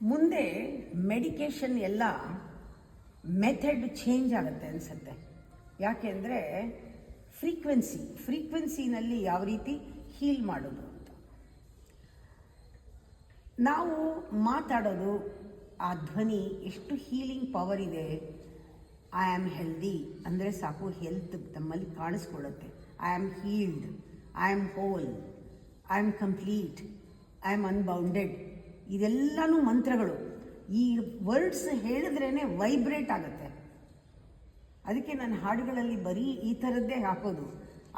ಮುಂದೆ ಮೆಡಿಕೇಷನ್ ಎಲ್ಲ method change ಆಗುತ್ತೆ ಅನಿಸುತ್ತೆ. ಯಾಕೆ ಅಂದರೆ ಫ್ರೀಕ್ವೆನ್ಸಿನಲ್ಲಿ ಯಾವ ರೀತಿ ಹೀಲ್ ಮಾಡೋದು ಅಂತ. ನಾವು ಮಾತಾಡೋದು ಆ ಧ್ವನಿ ಎಷ್ಟು ಹೀಲಿಂಗ್ ಪವರ್ ಇದೆ. ಐ ಆಮ್ ಹೆಲ್ದಿ ಅಂದರೆ ಸಾಕು, ಹೆಲ್ತ್ ನಮ್ಮಲ್ಲಿ ಕಾಣಿಸ್ಕೊಳ್ಳುತ್ತೆ. I am healed, I am whole, I am complete, I am unbounded. ಇದೆಲ್ಲನೂ ಮಂತ್ರಗಳು. ಈ ವರ್ಡ್ಸ್ ಹೇಳಿದ್ರೇ ವೈಬ್ರೇಟ್ ಆಗುತ್ತೆ. ಅದಕ್ಕೆ ನನ್ನ ಹಾಡುಗಳಲ್ಲಿ ಬರೀ ಈ ಥರದ್ದೇ ಹಾಕೋದು.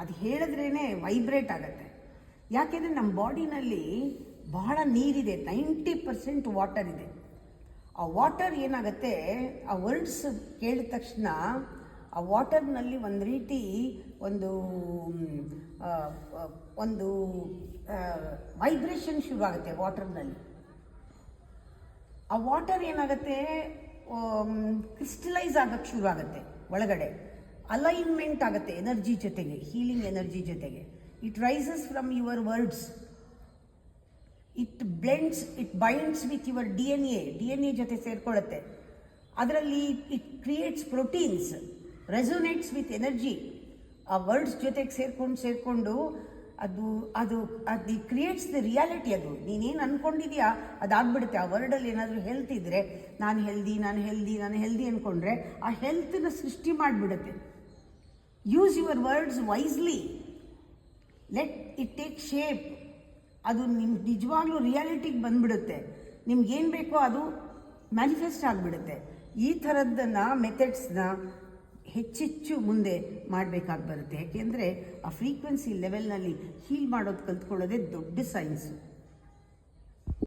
ಅದು ಹೇಳಿದ್ರೇ ವೈಬ್ರೇಟ್ ಆಗುತ್ತೆ. ಯಾಕೆಂದರೆ ನಮ್ಮ ಬಾಡಿನಲ್ಲಿ ಬಹಳ ನೀರಿದೆ, 90% ವಾಟರ್ ಇದೆ. ಆ ವಾಟರ್ ಏನಾಗುತ್ತೆ, ಆ ವರ್ಡ್ಸ್ ಕೇಳಿದ ತಕ್ಷಣ ಆ ವಾಟರ್ನಲ್ಲಿ ಒಂದು ರೀತಿ ಒಂದು ವೈಬ್ರೇಷನ್ ಶುರುವಾಗುತ್ತೆ ವಾಟರ್ನಲ್ಲಿ. ಆ ವಾಟರ್ ಏನಾಗುತ್ತೆ, ಕ್ರಿಸ್ಟಲೈಸ್ ಆಗೋಕ್ಕೆ ಶುರುವಾಗುತ್ತೆ ಒಳಗಡೆ. ಅಲೈನ್ಮೆಂಟ್ ಆಗುತ್ತೆ ಎನರ್ಜಿ ಜೊತೆಗೆ, ಹೀಲಿಂಗ್ ಎನರ್ಜಿ ಜೊತೆಗೆ. It rises from your words, it blends, it binds with your D N A ಜೊತೆ ಸೇರ್ಕೊಳ್ಳುತ್ತೆ. ಅದರಲ್ಲಿ it creates proteins, resonates with energy. ಆ ವರ್ಡ್ಸ್ ಜೊತೆಗೆ ಸೇರಿಕೊಂಡು ಅದು ಕ್ರಿಯೇಟ್ಸ್ ದ ರಿಯಾಲಿಟಿ. ಅದು ನೀನೇನು ಅಂದ್ಕೊಂಡಿದೆಯಾ ಅದಾಗ್ಬಿಡುತ್ತೆ. ಆ ವರ್ಡಲ್ಲಿ ಏನಾದರೂ ಹೆಲ್ತ್ ಇದ್ದರೆ, ನಾನು ಹೆಲ್ದಿ ಅಂದ್ಕೊಂಡ್ರೆ ಆ ಹೆಲ್ತನ್ನ ಸೃಷ್ಟಿ ಮಾಡಿಬಿಡುತ್ತೆ. Use your words wisely, let it take shape. ಅದು ನಿಮ್ಗೆ ನಿಜವಾಗ್ಲೂ ರಿಯಾಲಿಟಿಗೆ ಬಂದ್ಬಿಡುತ್ತೆ. ನಿಮ್ಗೇನು ಬೇಕೋ ಅದು ಮ್ಯಾನಿಫೆಸ್ಟ್ ಆಗಿಬಿಡುತ್ತೆ. ಈ ಥರದ್ದನ್ನು ಮೆಥಡ್ಸ್ನ ಹೆಚ್ಚೆಚ್ಚು ಮುಂದೆ ಮಾಡಬೇಕಾಗಿ ಬರುತ್ತೆ. ಯಾಕೆಂದರೆ ಆ ಫ್ರೀಕ್ವೆನ್ಸಿ ಲೆವೆಲ್ನಲ್ಲಿ ಹೀಲ್ ಮಾಡೋದು ಕಲ್ತ್ಕೊಳ್ಳೋದೇ ದೊಡ್ಡ ಸೈನ್ಸು.